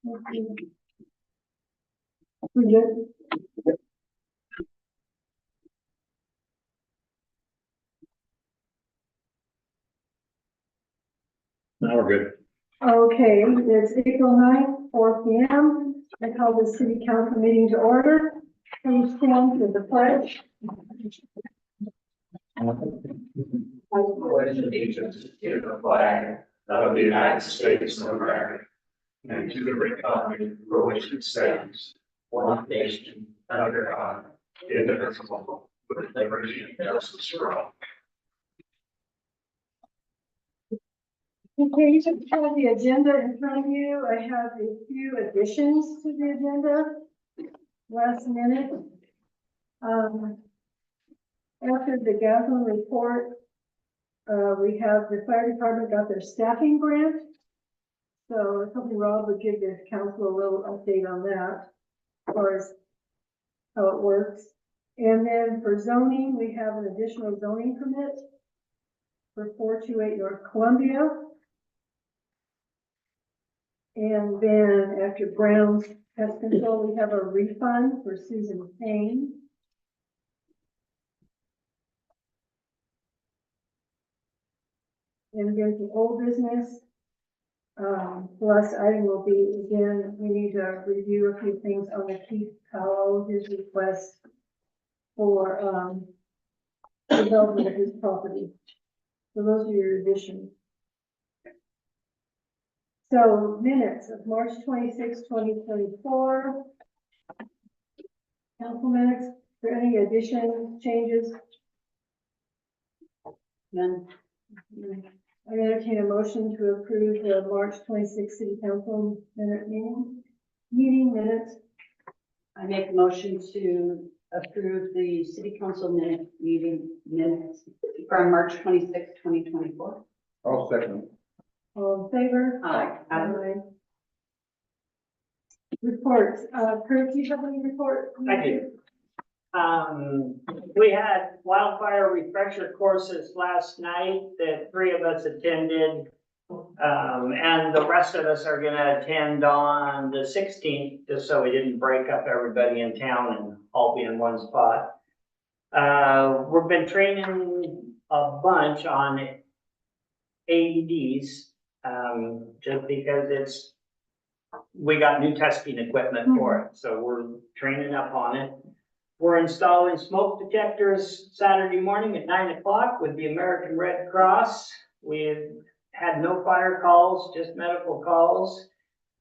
We good? Now we're good. Okay, it's April 9th, 4 p.m. I call the city council meeting to order. Please stand for the pledge. I pledge allegiance to the flag of the United States of America and to the republic for which it stands, one nation, under God, indivisible, with liberty and justice for all. Okay, you should have the agenda in front of you. I have a few additions to the agenda. Last minute. After the Gathering report, we have the fire department got their staffing grant. So I was hoping Rob would give the council a little update on that, as far as how it works. And then for zoning, we have an additional zoning permit for 428 North Columbia. And then after Brown's pest control, we have a refund for Susan Payne. And then the old business. The last item will be, again, we need to review a few things on the Keith Powell, his request for, development of his property. So those are your additions. So minutes of March 26, 2024. Council minutes, are there any additions, changes? None. I entertain a motion to approve the March 26 city council meeting minutes. I make a motion to approve the city council meeting minutes from March 26, 2024. I'll second. All in favor? Aye. Aye. Reports, Kurt, do you have any report? I do. We had wildfire refresher courses last night that 3 of us attended. And the rest of us are gonna attend on the 16th, just so we didn't break up everybody in town and all be in one spot. We've been training a bunch on AEDs, just because we got new testing equipment for it, so we're training up on it. We're installing smoke detectors Saturday morning at 9 o'clock with the American Red Cross. We've had no fire calls, just medical calls.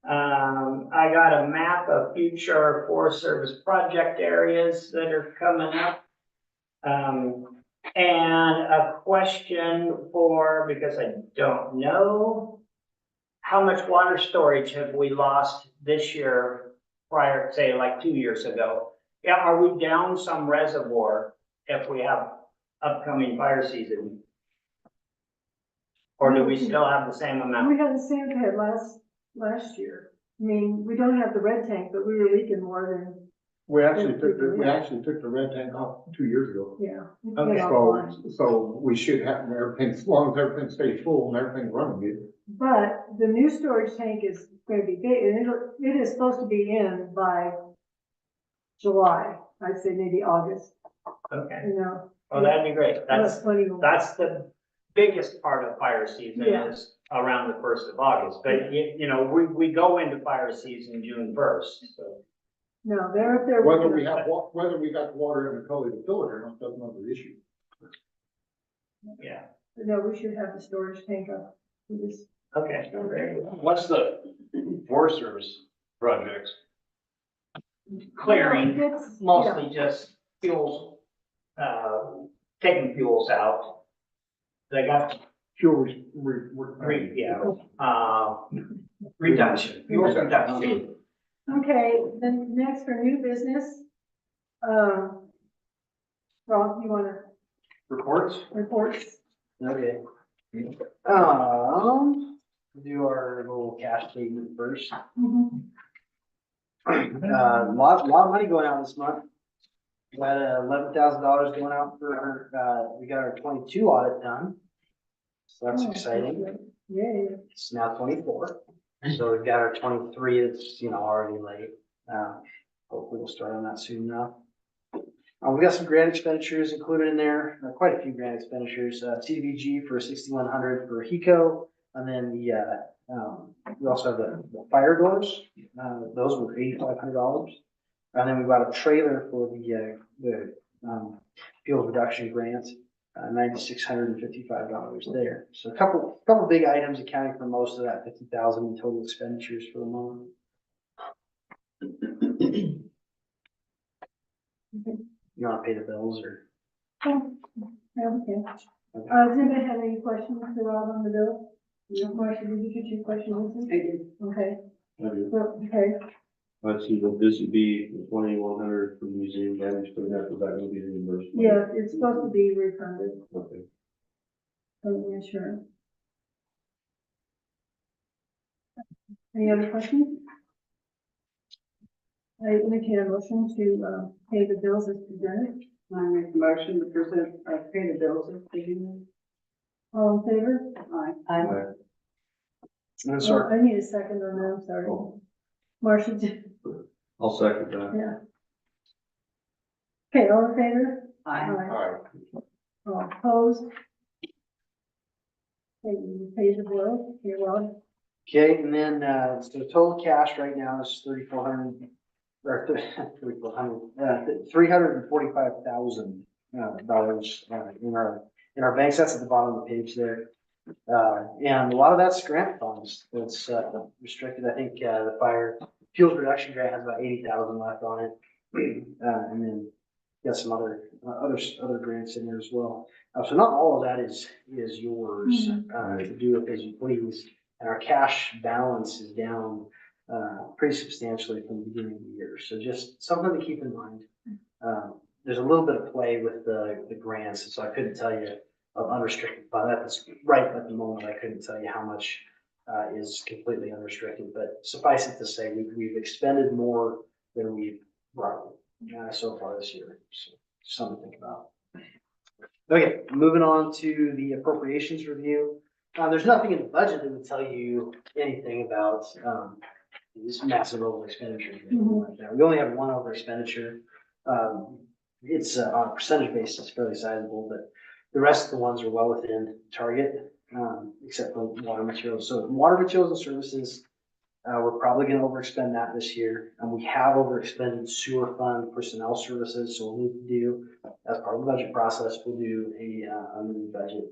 I got a map of future Forest Service project areas that are coming up. And a question because I don't know, how much water storage have we lost this year prior, say like 2 years ago? Yeah, are we down some reservoir if we have upcoming fire season? Or do we still have the same amount? We had the same pit last year. I mean, we don't have the red tank, but we were leaking more than, We actually took the red tank off 2 years ago. yeah. It's Okay. been offline. So we should have everything, as long as everything stays full and everything's running good. But the new storage tank is going to be big, and it is supposed to be in by July. I'd say maybe August, Okay, you know. well, that'd be great. That's plenty of. That's the biggest part of fire season Yeah. is around the 1st of August. But you know, we go into fire season June 1st, so. No, they're up there. Whether working we on- whether we got the water in the gully to fill it or not, that's another issue. Yeah, No, we should have the storage tank up. We just- okay. Very good. What's the Forest Service projects? Clearing, It's- mostly just fuels, taking fuels out. They got Fuel reduction, fuel reduction. Okay, then next for new business. Rob, you wanna Reports? reports? Okay. Do our little cash statement first. Lot of money going out this month. We got $11,000 going out for we got our 22 audit done. So that's exciting. Yeah. It's now 24. So we've got our 23 that's, already late. Hopefully we'll start on that soon now. We've got some grant expenditures included in there, quite a few grant expenditures, CDBG for 6,100 for HECO. And then we also have the fire doors, those were $8,500. And then we've got a trailer for the fuel reduction grant, $9,655 there. So a couple big items accounting for most of that 50,000 in total expenditures for the month. You want to pay the bills or? Oh, okay. Does anybody have any questions at all on the bill? No question, did you get your question answered? I did. Okay, Okay. well, okay, Let's see, but this would be 2,100 for museum damage, but that will be reimbursed. yeah, it's supposed to be refunded Okay. from the insurance. Any other questions? I entertain a motion to, pay the bills as presented. I make the motion to present, pay the bills as presented. All in favor? Aye. Alright. And Oh, so, I need a second on that, I'm sorry. Oh. Marcia did, I'll second that. yeah. Okay, all in favor? Aye. Alright. All opposed? Okay, you pay the bill, okay, well, okay, and then, so total cash right now is 3,400, or 3,400, $345,000, in our banks. That's at the bottom of the page there. And a lot of that's grant funds that's, restricted. I think, the fire fuels reduction grant has about 80,000 left on it. And then got some other grants in there as well. So not all of that is yours, to do with as you please. And our cash balance is down, pretty substantially from the beginning of the year. So just something to keep in mind. There's a little bit of play with the grants, and so I couldn't tell you of unrestricted fund. That's right at the moment. I couldn't tell you how much is completely unrestricted, but suffice it to say, we've expended more than we've brought so far this year. So something to think about. Okay, moving on to the appropriations review. There's nothing in the budget that would tell you anything about this massive over expenditure. Like that. We only have one over expenditure. It's on a percentage basis fairly sizable, but the rest of the ones are well within target, except for water materials. So water materials and services, we're probably going to overexpend that this year. And we have overexpended sewer fund personnel services. So we'll need to do, as part of the budget process, we'll do a mini budget.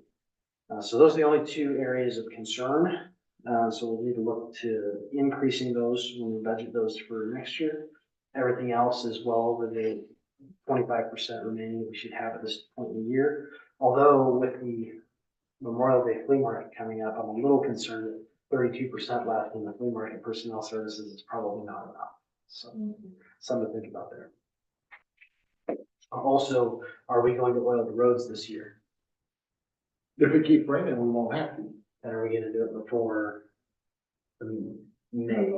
So those are the only two areas of concern. So we'll need to look to increasing those when we budget those for next year. Everything else is well over the 25% remaining we should have at this point in the year. Although with the Memorial Day flea market coming up, I'm a little concerned that 32% left in the flea market personnel services is probably not enough. So something to think about there. Also, are we going to oil the roads this year? If it keeps raining, we won't have to. And are we going to do it before May,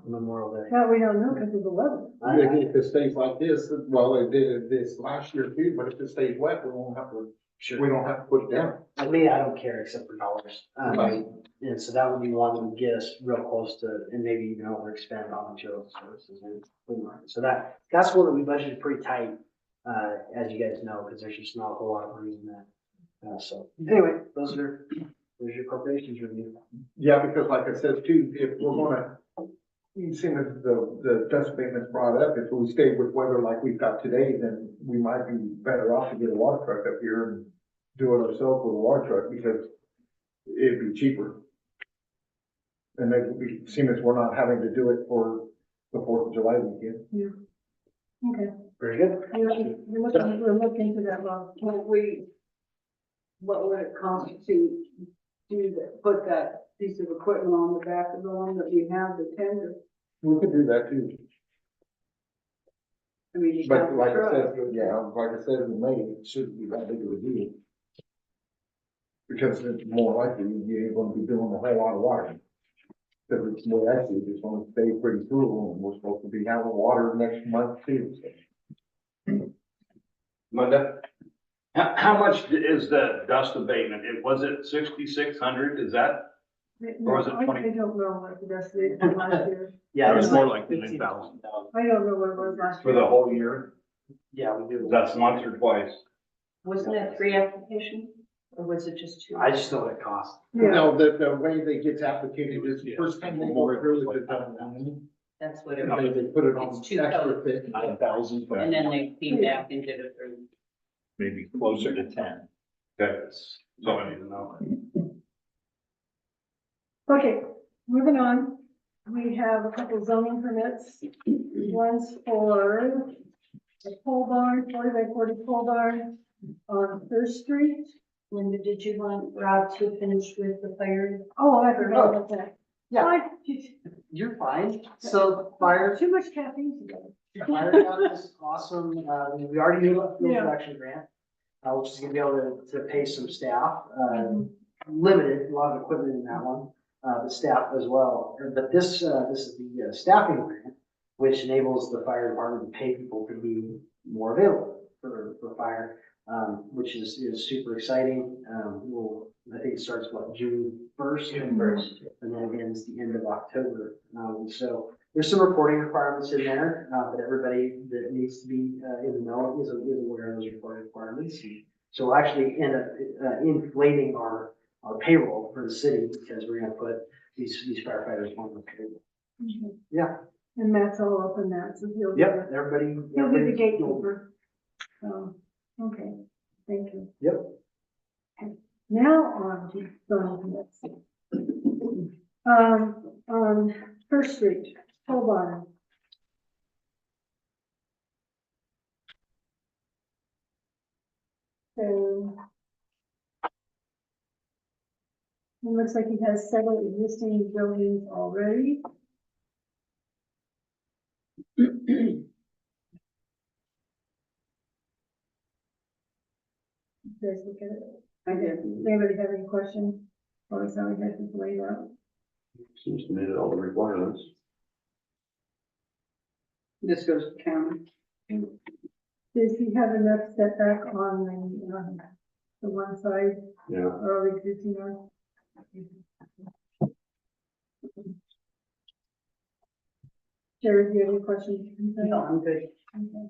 Memorial Day? that we don't know because of the weather. If it stays like this, well, it did this last year too, but if it stays wet, we don't have to put it down. I mean, I don't care except for dollars. Right. And so that would be one that would get us real close to, and maybe even overexpend on material services and flea market. So that's one that we budgeted pretty tight, as you guys know, because there's just not a whole lot of room in that. So anyway, there's your appropriations review. Yeah, because like I said too, if we're gonna, you see the dust abatement's brought up, if we stay with weather like we've got today, then we might be better off to get a water truck up here and do it ourselves with a water truck because it'd be cheaper. And then it would be, seeing as we're not having to do it for the 4th of July weekend. Okay, Very good. we're looking into that law. What would it cost to do that, put that piece of equipment on the back of the one that we have, the tender? We could do that too. I mean, you have But the like I truck. said, yeah, like I said in May, it shouldn't be that big of a deal. Because it's more likely you ain't gonna be doing a whole lot of water. Because it's more actually just gonna stay pretty cool and we're supposed to be having water next month too. Linda? How much is the dust abatement? Was it 6,600? Is that No, was it I 20? don't know what the rest of it was last year. Yeah, It was more like 15,000. 9,000. I don't know what it was last For year. the whole year, Yeah, we do. that's once or twice. Wasn't that 3 applications, or was it just 2? I just know what it costs. Yeah, No, the way they get applicated is the first time they go through is done. That's what it And was. they put it on It's two extra codes. thick. 9,000, And then they came back and did it for. maybe closer to 10. That's all I need to know. okay, moving on. We have a couple zoning permits. One's for a pole barn, 40 by 40 pole barn on First Street. Linda, did you want Rob to finish with the fire? Oh, I forgot about that. Yeah. I- You're fine. So fire, Too much caffeine today. fire got this awesome, we already knew about the field Yeah. production grant, which is gonna be able to pay some staff, limited, a lot of equipment in that one, the staff as well. But this is the staffing grant, which enables the fire department to pay people to be more available for fire, which is super exciting. I think it starts, June 1st? June 1st. And then it ends the end of October. So there's some reporting requirements in there, but everybody that needs to be in the know is aware of those reporting requirements. So we'll actually end up inflating our payroll for the city because we're gonna put these firefighters on the payroll. Mhm. Yeah. And Matt's all up in that, so he'll. Yep, everybody. He'll be the gatekeeper. Okay, thank you. Yep. Now on to zoning permits. On First Street, pole barn. So. It looks like he has several existing buildings already. You guys look at it. I did. Anybody have any questions? Or is that we have to lay it out? Seems to meet all the requirements. This goes to county. Does he have enough setback on the one side Yeah. or all existing ones? Jerry, do you have any questions? No, I'm good. Okay.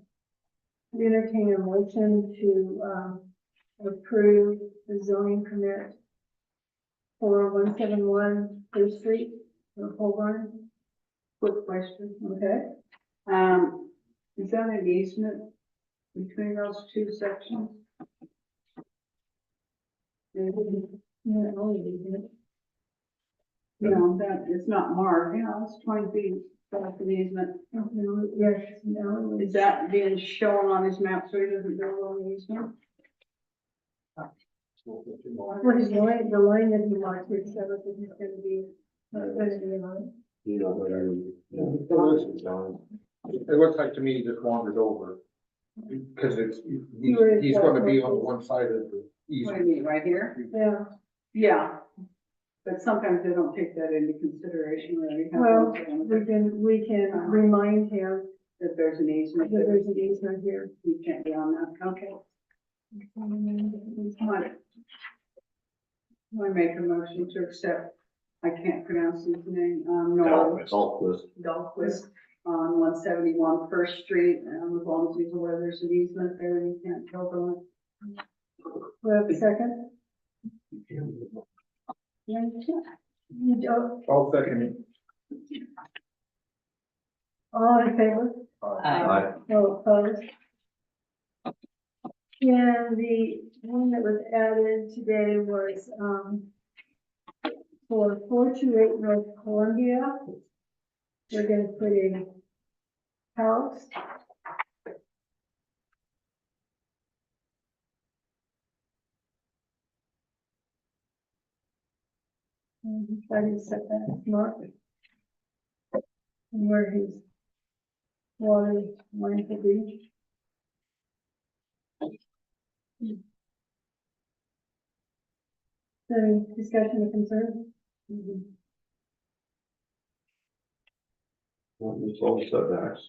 We entertain a motion to, approve the zoning permit for 171 First Street, the pole barn. Quick question. Okay, Is that an easement between those two sections? yeah, only these, No, that, it's not marked, it's 20 feet, that's an easement. no, yes, no. Is that being shown on his map so he doesn't build on the easement? What is the line that he marked here, so that is going to be, going to be on. You know, but It looks like to me he just wandered over. Cause were- he's gonna be on one side of the What do easement. you mean, right here? Yeah, Yeah, but sometimes they don't take that into consideration, right? well, we can remind him That there's an easement, that that there's an easement here. he can't be on that, okay. I make a motion to accept, I can't pronounce his name, Noel Dahlquist. Dahlquist on 171 First Street, and as long as he's aware there's an easement there, he can't build on it. We have a second? You don't, I'll second it. all in favor? Aye. No opposed? And the one that was added today was, for 428 North Columbia. We're gonna put a house. And try to set that mark. And where his water line could be. Any discussion or concern? It's all setbacks.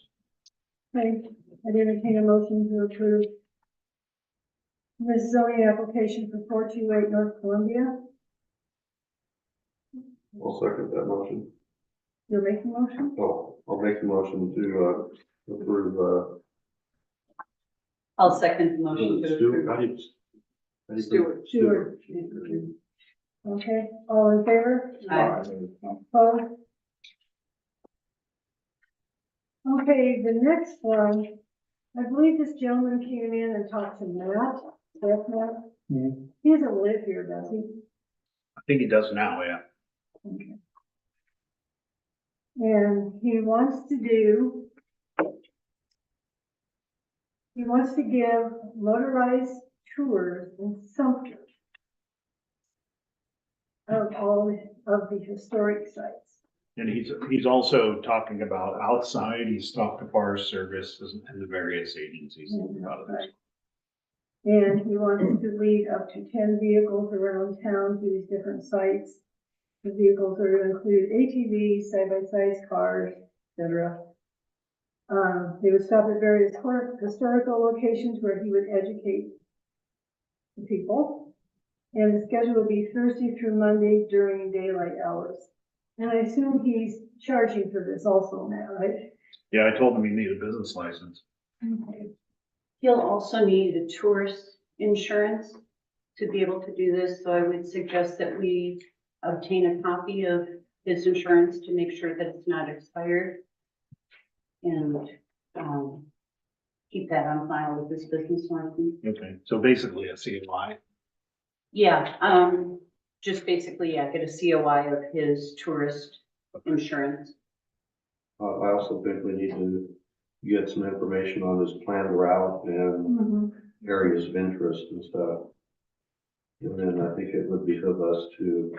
Okay, I entertain a motion to approve this zoning application for 428 North Columbia. I'll second that motion. You're making a motion? Oh, I'll make the motion to, approve, I'll second the motion to Stuart, how approve. do you? Stewart. Stewart. Okay, all in favor? Aye. Opposed? Okay, the next one, I believe this gentleman came in and talked to Matt, Beth Matt. Mhm. He doesn't live here, does he? I think he does now, yeah. Okay. And he wants to give motorized tours in Sumter of all of the historic sites. And he's also talking about outside, he's talked to Forest Service and the various agencies about it. And he wants to lead up to 10 vehicles around town to these different sites. The vehicles are to include ATVs, side-by-side cars, etc. They would stop at various historical locations where he would educate the people. And the schedule will be Thursday through Monday during daylight hours. And I assume he's charging for this also now, right? Yeah, I told him he needed a business license. Okay. He'll also need a tourist insurance to be able to do this, so I would suggest that we obtain a copy of his insurance to make sure that it's not expired. And, keep that on file with his business license. Okay, so basically a CNY. Yeah, just basically, yeah, get a COI of his tourist insurance. I also think we need to get some information on his planned route and Mhm. areas of interest and stuff. And then I think it would behoove us to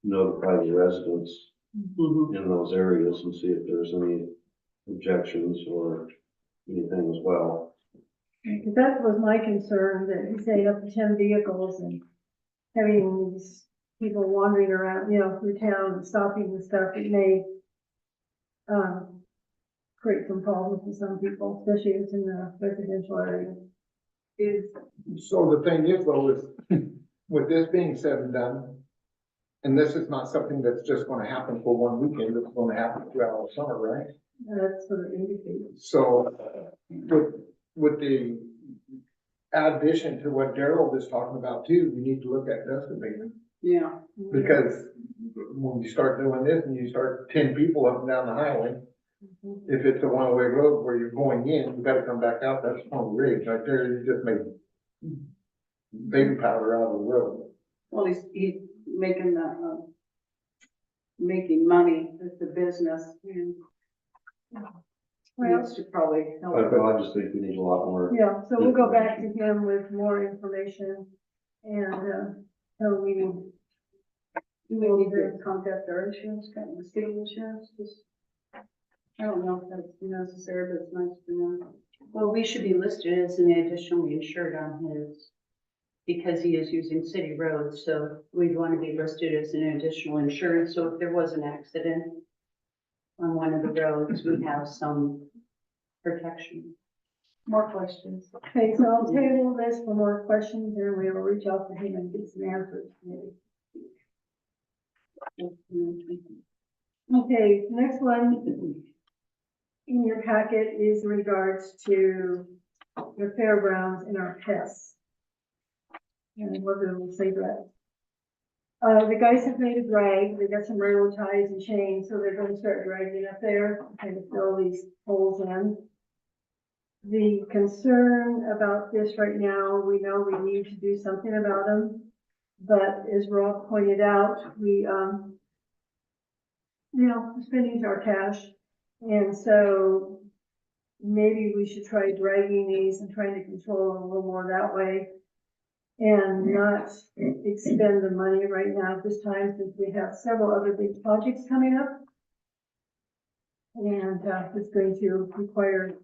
notify the residents in those areas and see if there's any objections or anything as well. Because that was my concern, that he's saying up to 10 vehicles and having these people wandering around, through town and stopping and stuff, it may create some problems for some people, especially if it's in the residential area. So the thing is though, is with this being said and done, and this is not something that's just gonna happen for one weekend, it's gonna happen throughout the summer, right? That's sort of indicated. So with the addition to what Daryl is talking about too, we need to look at dust abatement. Yeah. Because when you start doing this and you start 10 people up and down the highway, if it's a one-way road where you're going in, you gotta come back out, that's on the ridge, right there, you just made baby powder out of the road. Well, he's making the, making money with the business and Well, needs to probably help. I just think we need a lot more. yeah, so we'll go back to him with more information and, so we Do we need to contact our insurance company, the state insurance, just, I don't know if that's necessary, but it's nice to know. Well, we should be listed as an additionally insured on his, because he is using city roads, so we'd want to be listed as an additional insurance, so if there was an accident on one of the roads, we'd have some protection. More questions? Okay, so I'll table this for more questions and we will reach out to him and get some answers maybe. Okay, next one in your packet is in regards to the fairgrounds and our pests. And what we'll say that. The guys have made a drag, they got some railroad ties and chains, so they're gonna start dragging up there and fill these holes in. The concern about this right now, we know we need to do something about them. But as Rob pointed out, we, spending our cash. And so maybe we should try dragging these and trying to control them a little more that way. And not expend the money right now at this time, since we have several other big projects coming up. And, it's going to require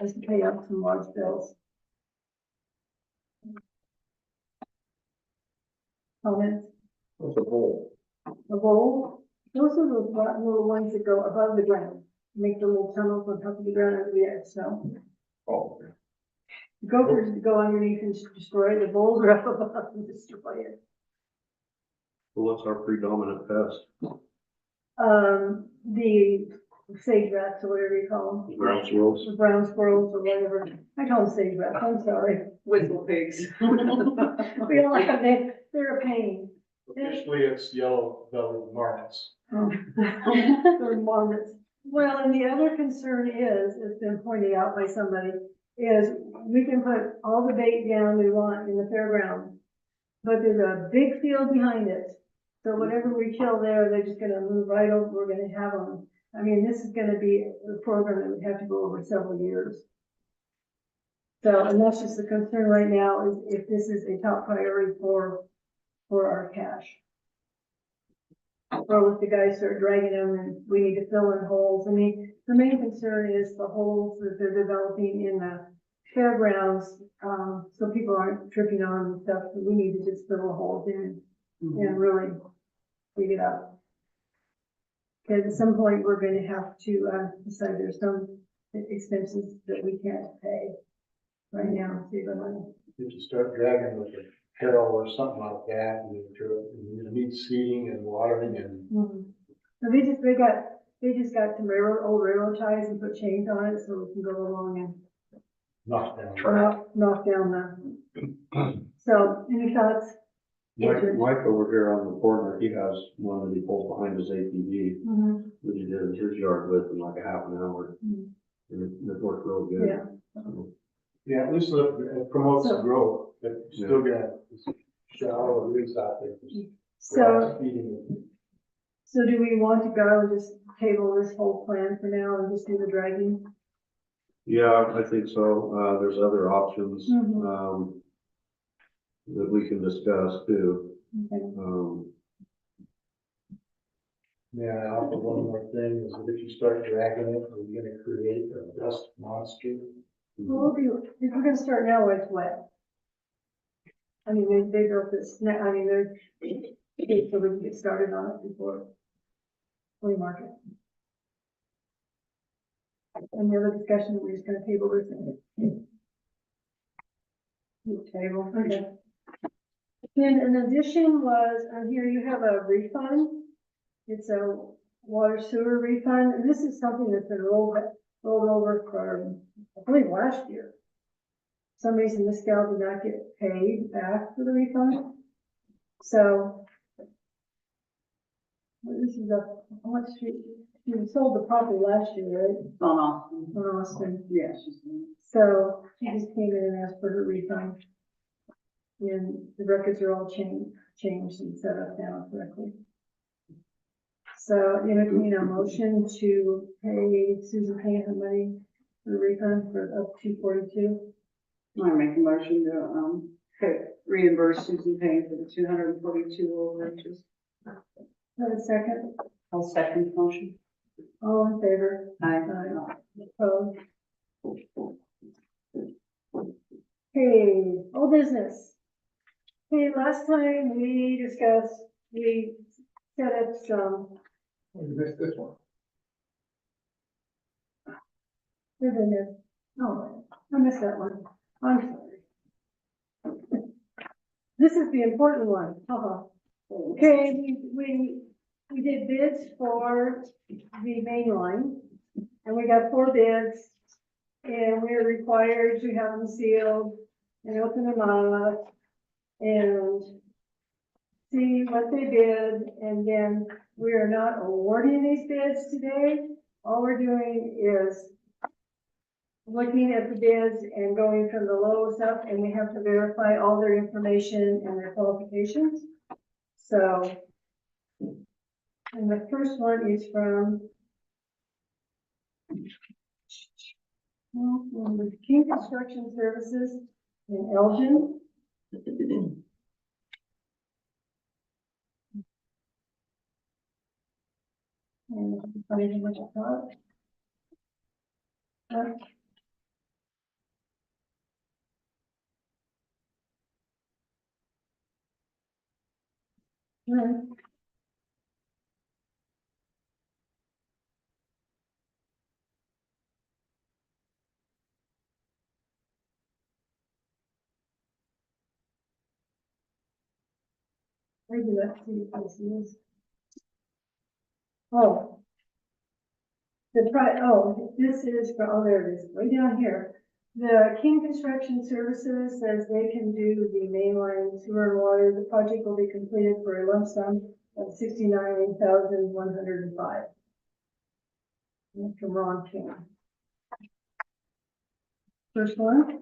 us to pay up some large bills. Comments? What's the goal? The bowl, those are the little ones that go above the ground, make the little tunnels on top of the ground under the edge, so. Oh, Gophers go underneath and destroy, the bowls are up above and destroy it. Well, what's our predominant pest? The sage rats or whatever you call them. Ground squirrels? The brown squirrels or whatever. I call them sage rats, I'm sorry. Whistle pigs. We all have, they're a pain. Officially, it's yellow-bellied marmots. They're marmots. Well, and the other concern is, it's been pointed out by somebody, is we can put all the bait down we want in the fairground, but there's a big field behind it. So whatever we kill there, they're just gonna move right over, we're gonna have them. I mean, this is gonna be a program that would have to go over several years. So, and that's just the concern right now, is if this is a top priority for our cash. Or if the guys start dragging them and we need to fill in holes. I mean, the main concern is the holes that they're developing in the fairgrounds, so people aren't tripping on and stuff, so we need to just fill the holes in and really dig it up. Because at some point, we're gonna have to, decide there's some expenses that we can't pay right now, save our money. If you start dragging with a barrel or something like that, you need seeding and watering and. So they just got some old railroad ties and put chains on it so we can go along and Knock down. knock down the. So, any thoughts? Mike over here on the corner, he has one that he pulls behind his ATV, Mhm. that he did his yard with in like a half an hour. Mhm. And it worked real good. Yeah. So, Yeah, at least it promotes So- the growth, but still got shallow roots out there. So, Feeding so do we want to go and just table this whole plan for now and just do the dragging? Yeah, I think so. There's other options, Mhm. that we can discuss too. Okay. Yeah, also one more thing is that if you start dragging it, you're gonna create a dust monster. Well, if we're gonna start now while it's wet. I mean, they built this, I mean, they're, so we can get started on it before we mark it. Any other discussion, we're just gonna table this thing. Table, okay. And an addition was, here you have a refund. It's a water sewer refund, and this is something that's been rolled over for, I believe, last year. For some reason, this gal did not get paid back for the refund. So. This is how much she sold the property last year, right? Oh, In Austin. yeah, she's. So she just came in and asked for her refund. And the records are all changed and set up now correctly. So, motion to pay Susan Payne her money for the refund for up to 42. I make a motion to, reimburse Susan Payne for the 242 overages. Have a second? I'll second the motion. All in favor? Aye. Opposed? Okay, old business. Okay, last time we discussed, we set up some, You missed this one. where's it at? Oh, I missed that one. I'm sorry. This is the important one. Haha. Okay, we did bids for the main line, and we got 4 bids, and we're required to have them sealed and open them up and see what they bid, and then we are not awarding these bids today. All we're doing is looking at the bids and going from the lowest up, and we have to verify all their information and their qualifications. So, and the first one is from King Construction Services in Elgin. And I didn't much I thought. Right. Maybe let's see if this is. Oh. This is for, oh, there it is, way down here. The King Construction Services says they can do the mainline sewer and water. The project will be completed for a lump sum of $69,105. From Ron King. First one.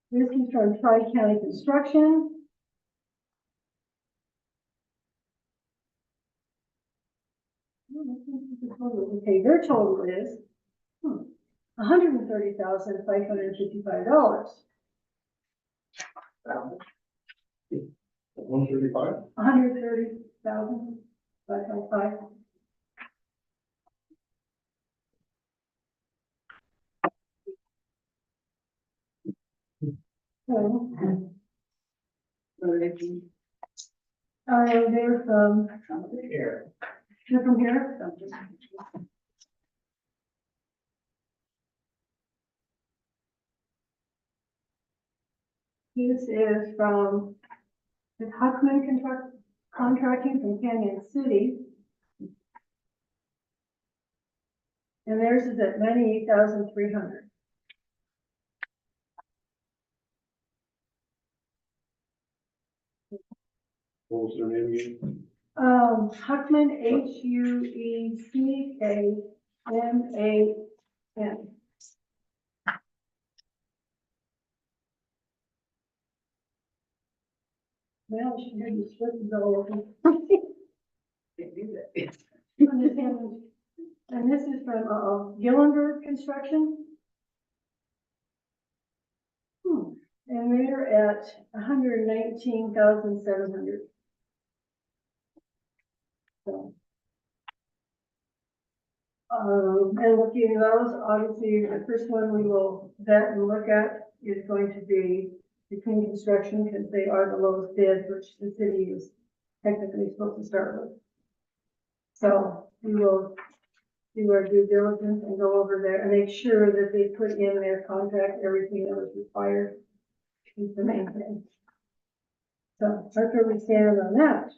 This is from Tri-County Construction. Okay, their total is $130,555. 135? $130,555. So, they're from Here. They're from here. This is from the Huckman Contracting from Canyon City. And theirs is at $98,300. What was their name again? Huckman, Huckman. Well, she maybe split the bill open. And this is from, Gillenberg Construction. And they're at $119,700. So. And looking at those, obviously, the first one we will vet and look at is going to be between construction, because they are the lowest bid, which the city is technically supposed to start with. So we will do our due diligence and go over there and make sure that they put in their contract everything that was required. Is the main thing. So that's where we stand on that.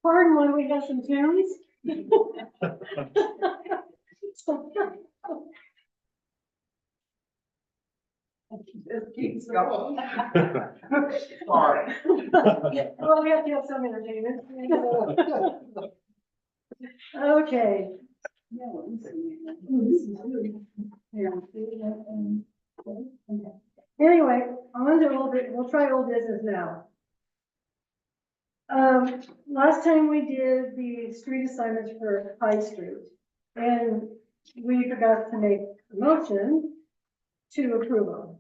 Pardon while we have some tunes. It keeps going. Sorry. Well, we have to have some entertainment. Okay. Anyway, on to old, we'll try old business now. Last time we did the street assignments for High Street, and we forgot to make a motion to approve them.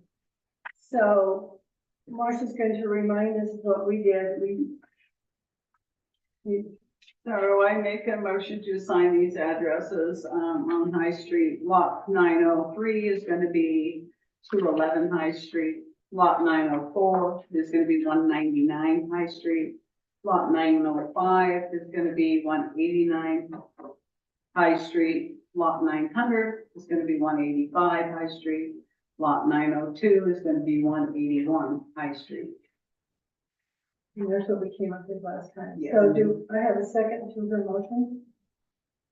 So Marcia's going to remind us of what we did. So I make a motion to assign these addresses, on High Street. Lot 903 is gonna be 211 High Street. Lot 904 is gonna be 199 High Street. Lot 905 is gonna be 189 High Street. Lot 900 is gonna be 185 High Street. Lot 902 is gonna be 181 High Street. And that's what we came up with last time. Yeah. So do I have a second to her motion?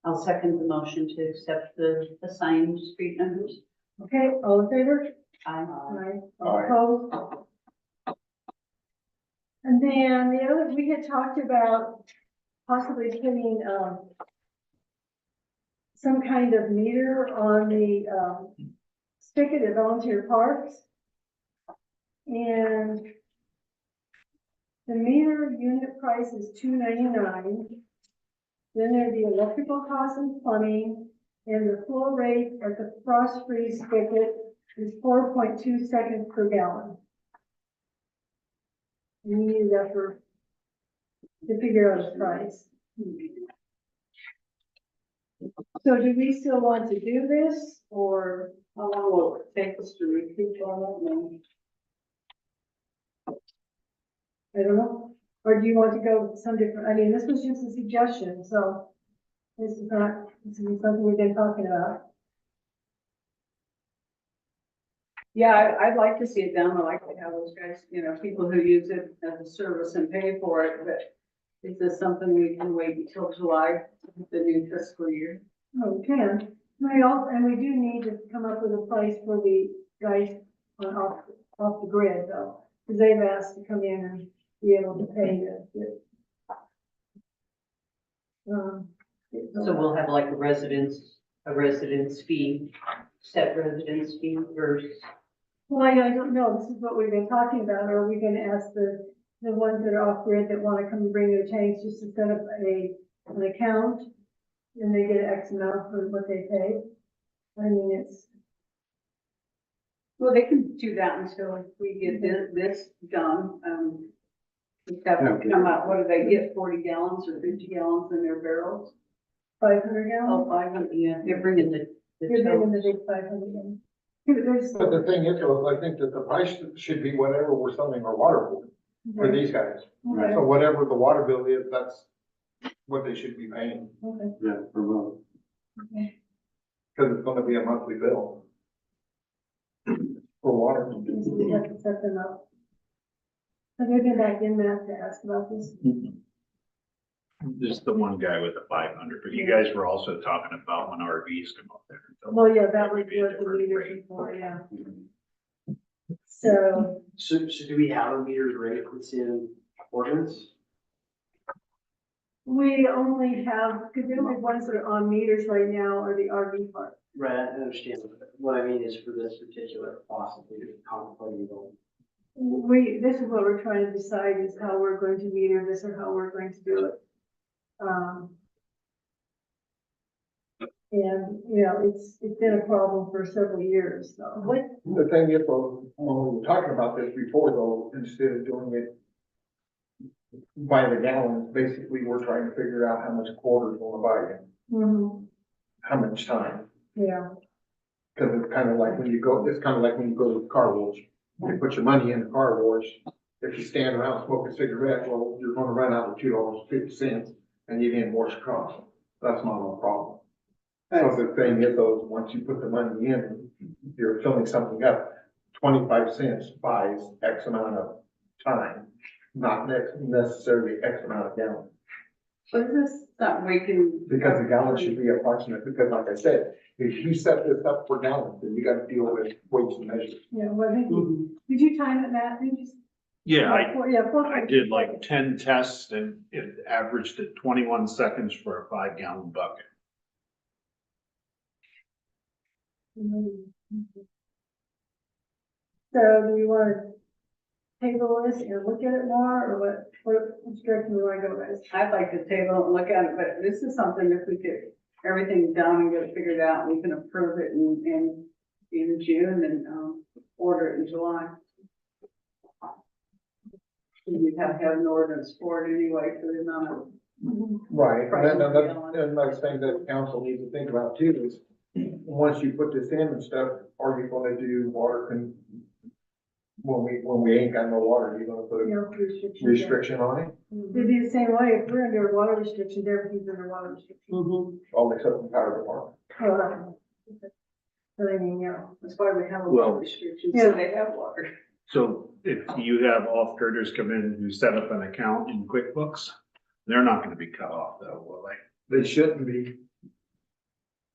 I'll second the motion to accept the assigned street numbers. Okay, all in favor? Aye. Aye. All opposed? And then the other, we had talked about possibly putting, some kind of meter on the, spigot at Volunteer Parks. And the meter unit price is $2.99. Then there's the electrical cost and plumbing, and the flow rate at the frost-free spigot is 4.2 seconds per gallon. You need that for to figure out a price. So do we still want to do this, or? How long will it take us to recoup all that money? I don't know, or do you want to go with some different, I mean, this was just a suggestion, so this is something we've been talking about. Yeah, I'd like to see it done. I like to have those guys, people who use it as a service and pay for it, but is this something we can wait until July, the new fiscal year? Oh, we can. And we do need to come up with a price for the guys on off the grid though, because they've asked to come in and be able to pay the. So we'll have like a residence fee, set residence fee versus. Well, I don't know. This is what we've been talking about. Or are we gonna ask the ones that are off grid that wanna come and bring their tanks just to set up an account? And they get X amount for what they pay? I mean, Well, they can do that until we get this done. Just have them come out, what do they get, 40 gallons or 50 gallons in their barrels? 500 Oh, gallons? 500, Yeah, they're bringing the They're bringing the totes. big 500 gallons. There's, But the thing is, though, I think that the price should be whatever we're selling our water for these guys. okay, So whatever the water bill is, that's what they should be paying, okay. Yeah, per month. because it's gonna be a monthly bill for water. So we have to set them up. Have they been back in that to ask about this? Just the one guy with the 500, but you guys were also talking about when RVs come up there. Well, yeah, that would was be a what the different meter rate. before, yeah. So, So do we have a metered rate that's in ordinance? we only have, because the only ones that are on meters right now are the RV park. Right, I understand. What I mean is for this particular possibly contemplating going. This is what we're trying to decide is how we're going to meter this or how we're going to do it. And, it's been a problem for several years, so. What, The thing is, though, when we were talking about this before, though, instead of doing it by the gallons, basically, we're trying to figure out how much a quarter is gonna buy you, Mhm, how much time. yeah, Cause it's kind of like when you go to the car wash, you put your money in the car wash. If you stand around smoking a cigarette, well, you're gonna run out of $2.50 and you didn't wash your car. That's not a problem. So the thing is though, once you put the money in, you're filling something up, 25 cents buys X amount of time, not necessarily X amount of gallons. But is this something we can? Because the gallon should be approximate, because like I said, if you set this up for gallons, then you gotta deal with weights and measures. yeah, well, I think, did you time it, Matt? Did you? Yeah, Yeah, I did like 10 tests and it averaged at 21 seconds for a 5-gallon bucket. So do you want to table this and look at it more, or what direction do you want to go, guys? I'd like to table and look at it, but this is something if we get everything done and get it figured out, we can approve it in June and, order it in July. We'd have to have an ordinance for it anyway, for the amount of. Right, Price and of then gallon. another thing that council needs to think about too is, once you put this in and stuff, are you gonna do water when we ain't got no water, you gonna put a Restrictions. restriction on it? It'd be the same way, if we're under water restrictions, everything's under water restrictions. All except the power department. Oh, but I mean, That's why we have a Well- lot of restrictions, Yeah. so they have water. So if you have off-girders come in who set up an account in QuickBooks, they're not gonna be cut off though, will they? They shouldn't be.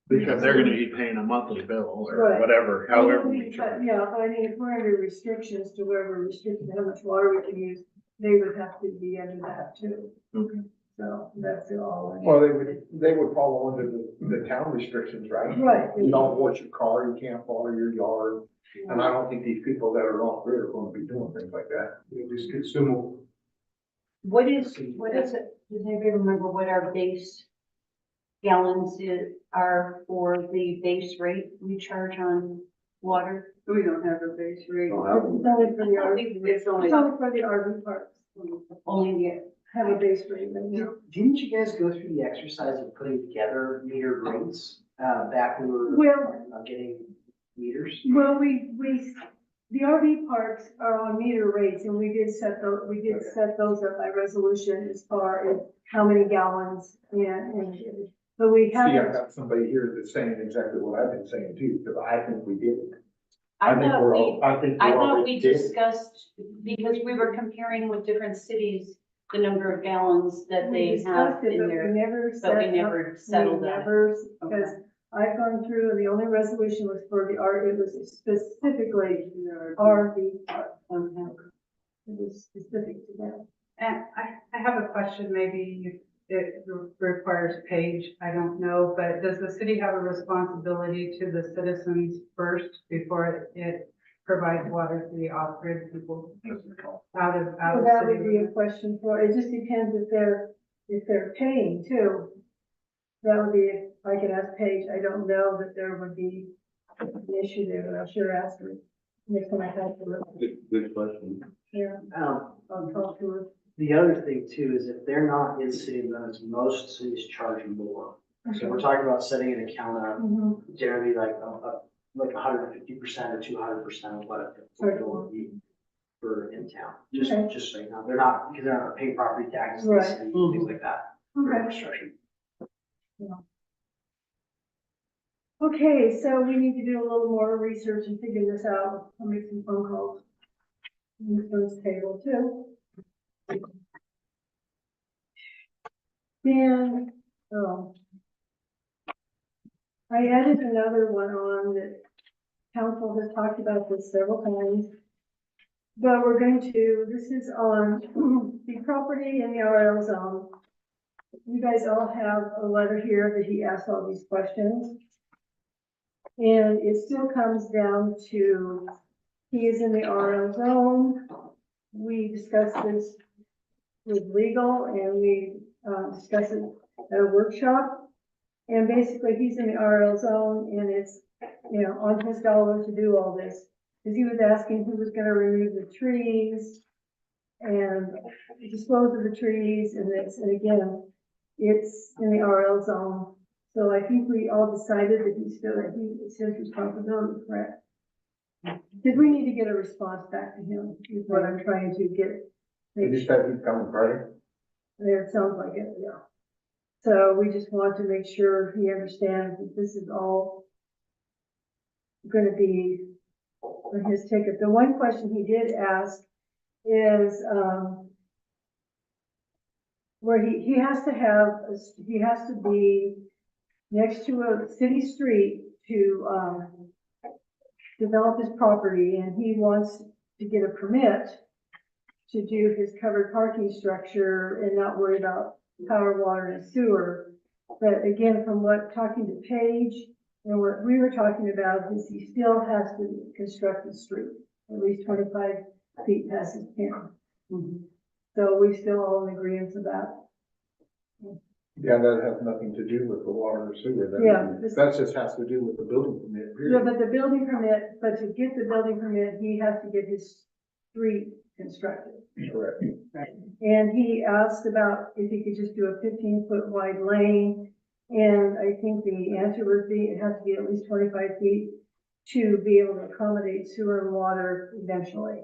Because they're gonna be paying a monthly bill or Right. whatever, however we But, charge. yeah, but I mean, if we're under restrictions to where we're restricted how much water we can use, they would have to be under that too. Okay. So that's all. Well, they would fall under the town restrictions, right? Right. You don't wash your car, you can't water your yard, and I don't think these people that are off grid are gonna be doing things like that. You just consume. what is it, does anybody remember what our base gallons are for the base rate we charge on water? We don't have a base rate. Don't have It's only for the RV, It's only, it's only for the RV parks. Only the, have a base rate right now. Didn't you guys go through the exercise of putting together metered rates, back when we were Well- getting meters? Well, the RV parks are on meter rates and we did set those up by resolution as far as how many gallons but we See, I've haven't, got somebody here that's saying exactly what I've been saying too, because I think we did it. I think thought we're we, all- I think I we thought already we did. discussed, because we were comparing with different cities, the number of gallons that we they have discussed it, in but we there, never but set we up. never settled We that. never, because Okay. I've gone through and the only resolution was for the it was specifically RV park. Okay. It was specific to that. And I have a question, maybe it requires Paige, I don't know, but does the city have a responsibility to the citizens first before it provides water to the off-grid people out of So that would city? be a question for, it just depends if they're paying too. That would be, if I could ask Paige, I don't know that there would be an issue there, but I'll sure ask her. Next time I talk to her, Good question. yeah, I'll talk to her. The other thing too is if they're not in city limits, most cities charge more. So we're talking about setting an account up, Mhm. generally like 150% or 200% of what a typical would be for in town. Okay. Just so you know, they're not, because they're not paying property taxes, in the Right. city, things like that. for Okay. infrastructure. Okay, so we need to do a little more research and figure this out. I'll make some phone calls. And this one's table too. Then, I added another one on that council has talked about this several times. But we're going to, this is on the property in the RL zone. You guys all have a letter here that he asked all these questions. And it still comes down to, he is in the RL zone. We discussed this with legal and we discussed it at a workshop. And basically he's in the RL zone and it's, you know, on his dollar to do all this. Because he was asking who was gonna remove the trees and dispose of the trees and this, and again, it's in the RL zone. So I think we all decided that it's his responsibility, correct? Did we need to get a response back to him, is what I'm trying to get. Did you say he's coming Friday? It sounds like it, yeah. So we just want to make sure he understands that this is all gonna be on his ticket. The one question he did ask is, where he has to be next to a city street to, develop his property, and he wants to get a permit to do his covered parking structure and not worry about power, water, and sewer. But again, from talking to Paige, and what we were talking about is he still has to construct the street, at least 25 feet past his town. So we still all in agreement with that. Yeah, that has nothing to do with the water or sewer. Yeah. That just has to do with the building permit, Yeah, period. but the building permit, but to get the building permit, he has to get his street constructed. Correct. And he asked about if he could just do a 15-foot wide lane. And I think the answer would be, it has to be at least 25 feet to be able to accommodate sewer and water eventually.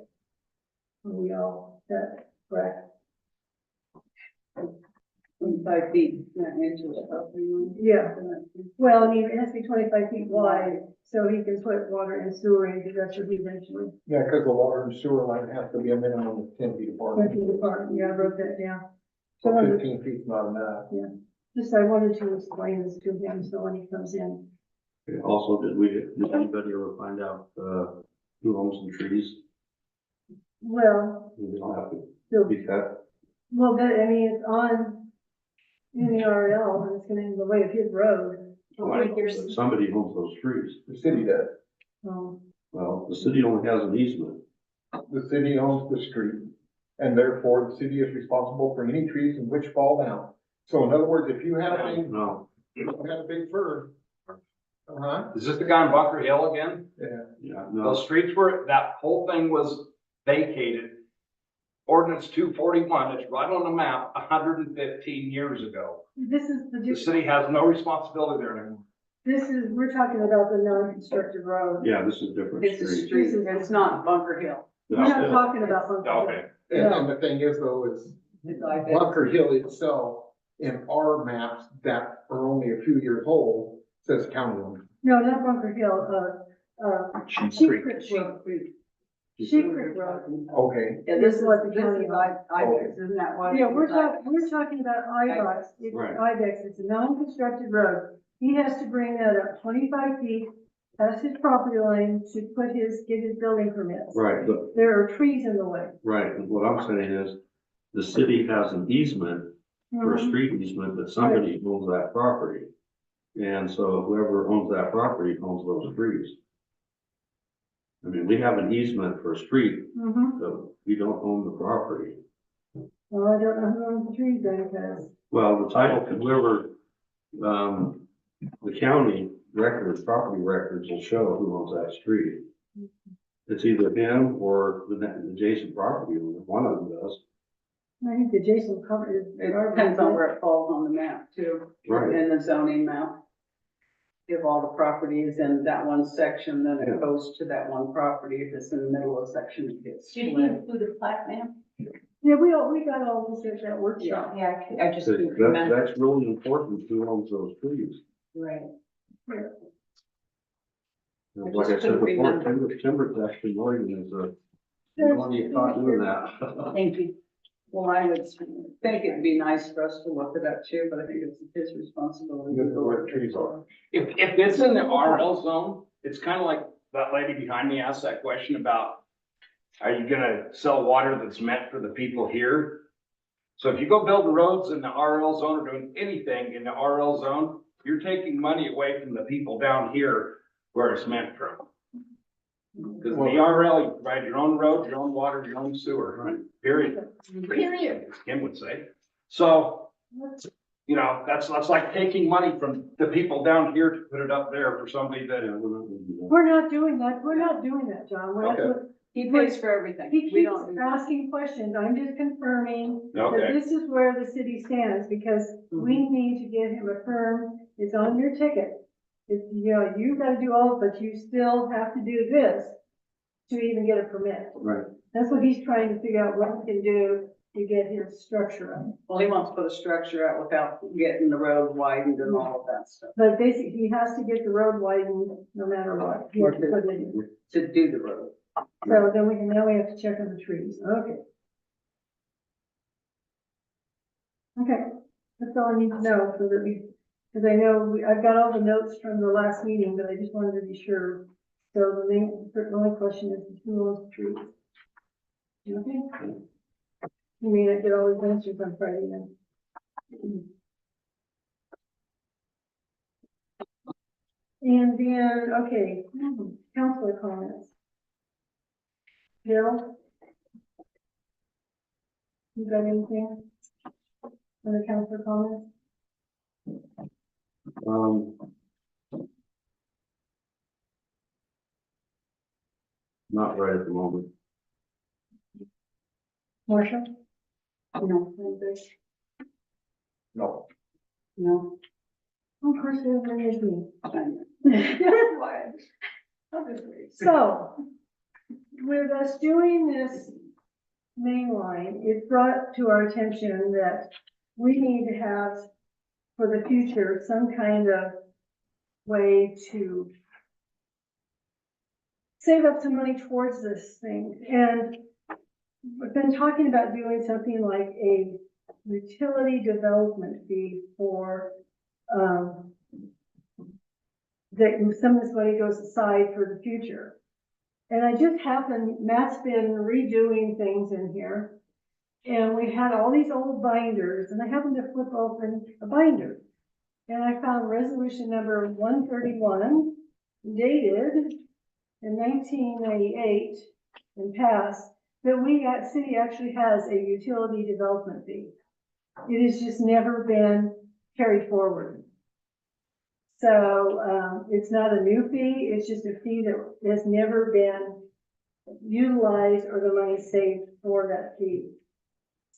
We all said, correct? 25 feet, not into the property line. Yeah. Well, I mean, it has to be 25 feet wide, so he can put water and sewer in, because that's what he eventually. Yeah, because the water and sewer line has to be a minimum of 10 feet apart. Went through the park. Yeah, I wrote that down. So 15 feet's not enough. Just, I wanted to explain this to him, so when he comes in. Okay, also, did anybody ever find out, who owns the trees? Well, They don't have to so, be cut. well, that, I mean, it's in the RL, and it's gonna be the way of his road. But somebody owns those trees. The city does. Well, the city only has an easement. The city owns the street, and therefore the city is responsible for any trees in which fall down. So in other words, if you had No, a big fir. Uh-huh, Is this the guy on Bunker Hill again? yeah. yeah, no. Those streets that whole thing was vacated. ordinance 241, it's right on the map, 115 years ago. This is The city has no responsibility there anymore. we're talking about the non-constructed road. Yeah, this is different It's a street. street, it's not Bunker Hill. We're not talking about Bunker Hill. Okay. And the thing is though, is It's like that. Bunker Hill itself, in our maps that are only a few years old, says county owned. No, not Bunker Hill, Sheep Sheep Creek. Creek Road. Sheep Creek Road. Okay, Yeah, This this is is what the this county is owns. Ibex, isn't that what? Yeah, we're talking about IBEX. It's Right. IBEX, it's a non-constructed road. He has to bring that up 25 feet past his property line to get his building permits. Right, but, There are trees in the way. right, and what I'm saying is, the city has an easement for a Mhm. street easement, but somebody owns that property. And so whoever owns that property owns those trees. I mean, we have an easement for a street, Mhm. but we don't own the property. Well, I don't know who owns the trees then, because, Well, the title, whoever, the county records, property records will show who owns that street. It's either him or the adjacent property owner, one of them does. I think the Jason covered. It depends on where it falls on the map too, Right. in the zoning map. If all the property is in that one section, then Yeah. it goes to that one property. If it's in the middle of the section, it gets Did he split. include a plat map? Yeah, we got all this at that workshop. Yeah, I just That's, didn't remember. that's really important, who owns those trees. Right. And I like I just said couldn't before, remember. timber testing, Oregon is a, you don't want to get caught doing that. Thank you. Well, I would think it'd be nice for us to look it up too, but I think it's his responsibility. to Look at go where look the trees it are. up. If it's in the RL zone, it's kind of like that lady behind me asked that question about, are you gonna sell water that's meant for the people here? So if you go build the roads in the RL zone or doing anything in the RL zone, you're taking money away from the people down here where it's meant from. Because in the RL, you provide your own road, your own water, your own sewer, period. Period, as Kim would say. So, you know, that's like taking money from the people down here to put it up there for somebody that. We're not doing that, John. We're not Okay. doing- He pays for everything. He We keeps don't do that. asking questions. I'm just confirming that Okay, this is where the city stands, because we need to get him a firm. It's on your ticket. It's, you know, you gotta do all, but you still have to do this to even get a permit. Right. That's what he's trying to figure out what he can do to get his structure up. Well, he wants to put a structure out without getting the road widened and all of that stuff, But basically, he has to get the road widened no matter what. He has to put it in. to do the road. So then now we have to check on the trees. Okay. Okay, that's all I need to know so that because I know I've got all the notes from the last meeting, but I just wanted to be sure. So the only question is who owns the trees? Okay. You may not get all these answers on Friday then. And then, okay, counselor comments. Bill? You got anything? Other counselor comments? Not right at the moment. Marcia? No. no. No. Of course, there is me. Why? So, with us doing this main line, it brought to our attention that we need to have, for the future, some kind of way to save up some money towards this thing. And we've been talking about doing something like a utility development fee for, that some of this money goes aside for the future. And I just happened, Matt's been redoing things in here. And we had all these old binders, and I happened to flip open a binder. And I found resolution number 131, dated in 1998, and passed, that city actually has a utility development fee. It has just never been carried forward. So, it's not a new fee, it's just a fee that has never been utilized or the money saved for that fee.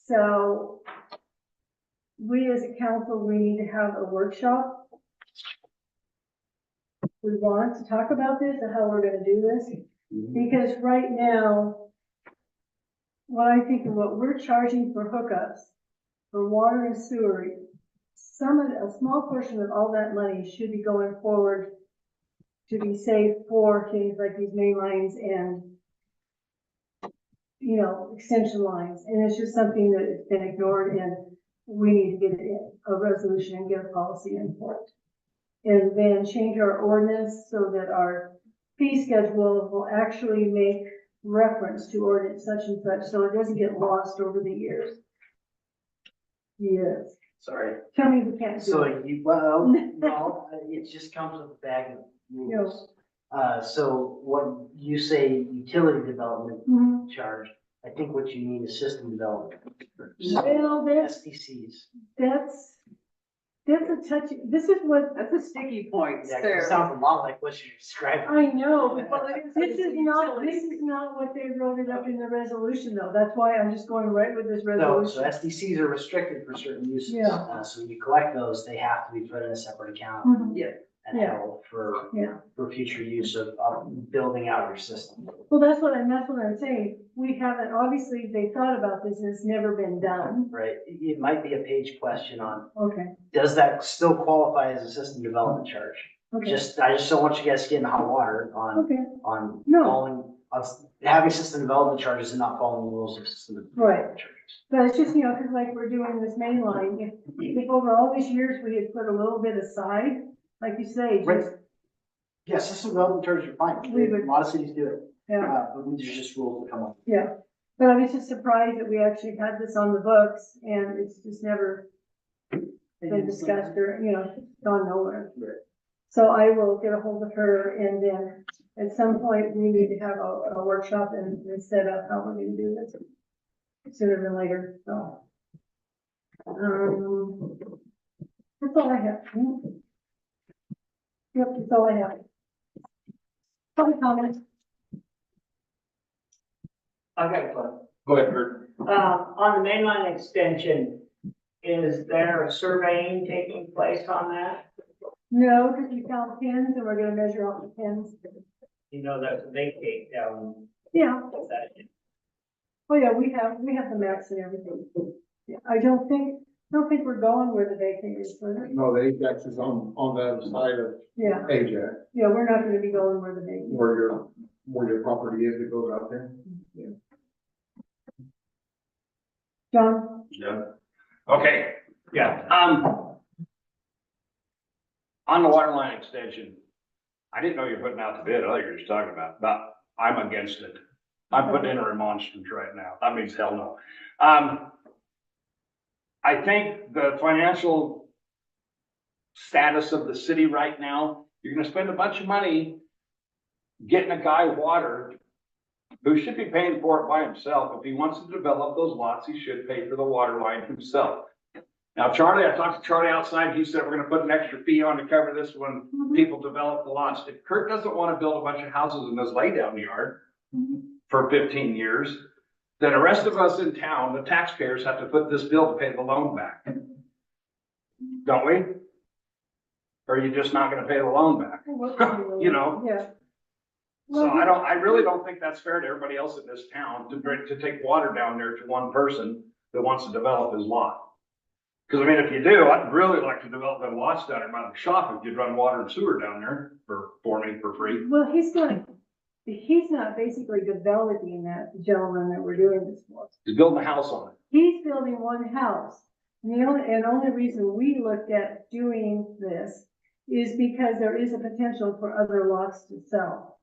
So we as a council, we need to have a workshop. We want to talk about this and how we're gonna do this, because right now, when I think of what we're charging for hookups, for water and sewer, a small portion of all that money should be going forward to be saved for things like these main lines and, you know, extension lines. And it's just something that has been ignored, and we need to get a resolution and get a policy in for it. And then change our ordinance so that our fee schedule will actually make reference to ordinance such and such, so it doesn't get lost over the years. Yes. Sorry. Tell me we can't do So it. well, no, it just comes with a bag of rules. So when you say utility development Mhm. charge, I think what you mean is system development. Well, SDCs. that's a touchy, this is what, That's a sticky point Yeah, 'cause it there. sounds a lot like what you're describing. I know, but this is not what they wrote it up in the resolution though. That's why I'm just going right with this No, so resolution. SDCs are restricted for certain uses. Yeah. So when you collect those, they have to be put in a separate account Mhm. and Yeah. held for, Yeah. for future use of building out your system. Well, that's what I'm saying. We haven't, obviously, they thought about this and it's never been done. Right? It might be a page question on, Okay, does that still qualify as a system development charge? okay, I just don't want you guys to get in hot water okay, on No. having system development charges and not following the rules of system Right. development charges. but it's just, you know, cause like we're doing this main line, if over all these years we had put a little bit aside, like you say, Right. just, Yeah, system development charges are fine. We would- A lot of cities do it. yeah. But there's just rules that come up. Yeah, but I was just surprised that we actually had this on the books and it's just never been discussed or, you know, gone nowhere. Right. So I will get a hold of her and then at some point we need to have a workshop and set up how we're gonna do this sooner than later, so. That's all I have. Yep, that's all I have. Public comments? I got a question. Go ahead, Kurt. On the mainline extension, is there a surveying taking place on that? No, because we found pins and we're gonna measure off the pins. You know, there's a vacate down Yeah, that. oh yeah, we have the maps and everything. Yeah, I don't think we're going where the vacant is, was it? No, the Ajax is on the other side of Yeah, Ajax, yeah, we're not gonna be going where the vacant. where your property is that goes out there. John? Yeah. Okay, yeah, on the water line extension, I didn't know you were putting out the bid, I thought you were just talking about, but I'm against it. I'm putting in a remonstrance right now, that means hell no. I think the financial status of the city right now, you're gonna spend a bunch of money getting a guy water who should be paying for it by himself. If he wants to develop those lots, he should pay for the water line himself. Now, Charlie, I talked to Charlie outside, he said we're gonna put an extra fee on to cover this when people develop the lots. If Kurt doesn't wanna build a bunch of houses in his laydown yard for 15 years, then the rest of us in town, the taxpayers, have to foot this bill to pay the loan back. Don't we? Or are you just not gonna pay the loan back? You know? Yeah. So I really don't think that's fair to everybody else in this town to take water down there to one person that wants to develop his lot. Cause I mean, if you do, I'd really like to develop them lots down there by the shop if you'd run water and sewer down there for me for free. Well, he's not basically developing that gentleman that we're doing this for. He's building a house on it. He's building one house. And the only reason we looked at doing this is because there is a potential for other lots to sell.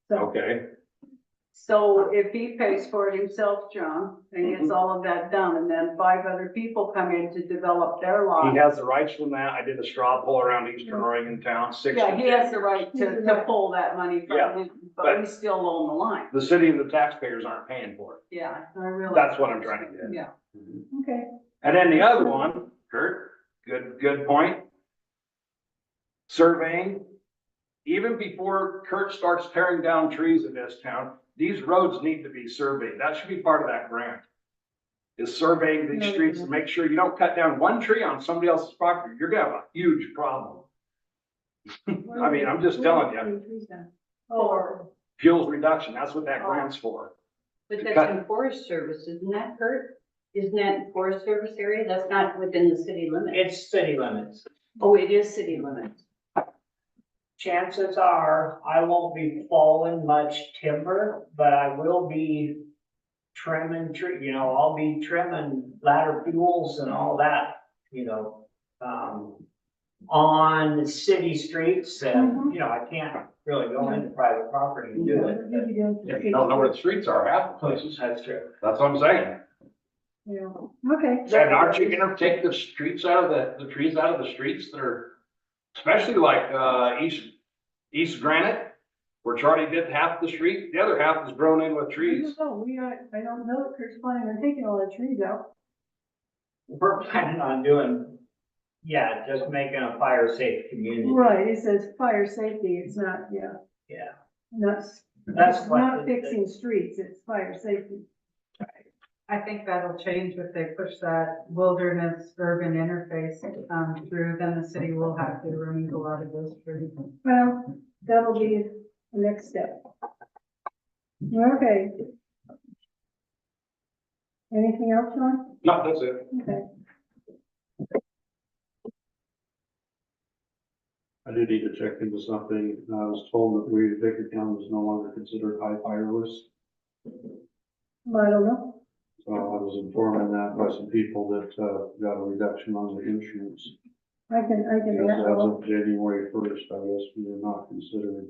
So, Okay, So if he pays for it himself, John, and gets all of that done, and then 5 other people come in to develop their lot. he has the rights from that. I did a straw poll around Eastern Oregon town, 60. Yeah, he has the right to pull that money Yeah, from him, but but- we still own the line. The city and the taxpayers aren't paying for it. Yeah, I realize. That's what I'm trying to get. Yeah. okay, And then the other one, Kurt, good point. Surveying, even before Kurt starts tearing down trees in this town, these roads need to be surveyed. That should be part of that grant. Is surveying these streets to make sure you don't cut down one tree on somebody else's property. You're gonna have a huge problem. I mean, I'm just telling you, Oh, fuels reduction, that's what that grant's for. But To that's cut- in Forest Service, isn't that, Kurt? Isn't that Forest Service area? That's not within the city limits. It's city limits. Oh, it is city limits. Chances are I won't be falling much timber, but I will be trimming tree, I'll be trimming ladder fuels and all that, on city streets and, I can't really go into private property and do it. but- If you don't know where the streets are, half the places. That's true. That's what I'm saying. Yeah, okay. And aren't you gonna take the streets out of the trees out of the streets that are, especially like, East Granite, where Charlie did half the street, the other half is grown in with trees. I don't know if Kurt's planning on taking all the trees out. We're planning on doing, just making a fire safe community. Right, it says fire safety, it's not, yeah, Yeah, not, That's it's what not the- fixing streets, it's fire safety. I think that'll change if they push that wilderness urban interface, through, then the city will have to remove a lot of those trees. Well, that'll be the next step. Okay. Anything else, Sean? No, that's it. Okay. I do need to check into something. I was told that we, Victortown is no longer considered high fire list. I don't know. So I was informed on that by some people that, got a reduction on the insurance. I can, Because as of January first, I guess we are not considered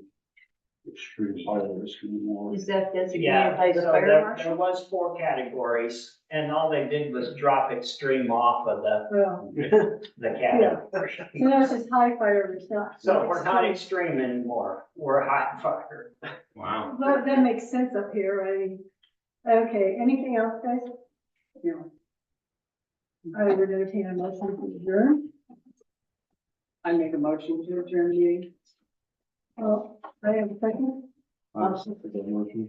extreme fire risk anymore. Is that designated yeah, by the so fire there marshal? was 4 categories, and all they did was drop extreme off of well, the category. so that's just high fire risk, not. So we're not extreme anymore, we're high fire. Wow. Well, that makes sense up here, I mean, okay, anything else, guys? No. I would entertain a motion to adjourn. I make a motion to adjourn meeting. Oh, I have a second. I second that motion.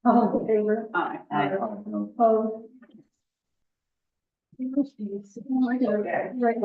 All in favor? Aye. Opposed? Oh, my God. Right.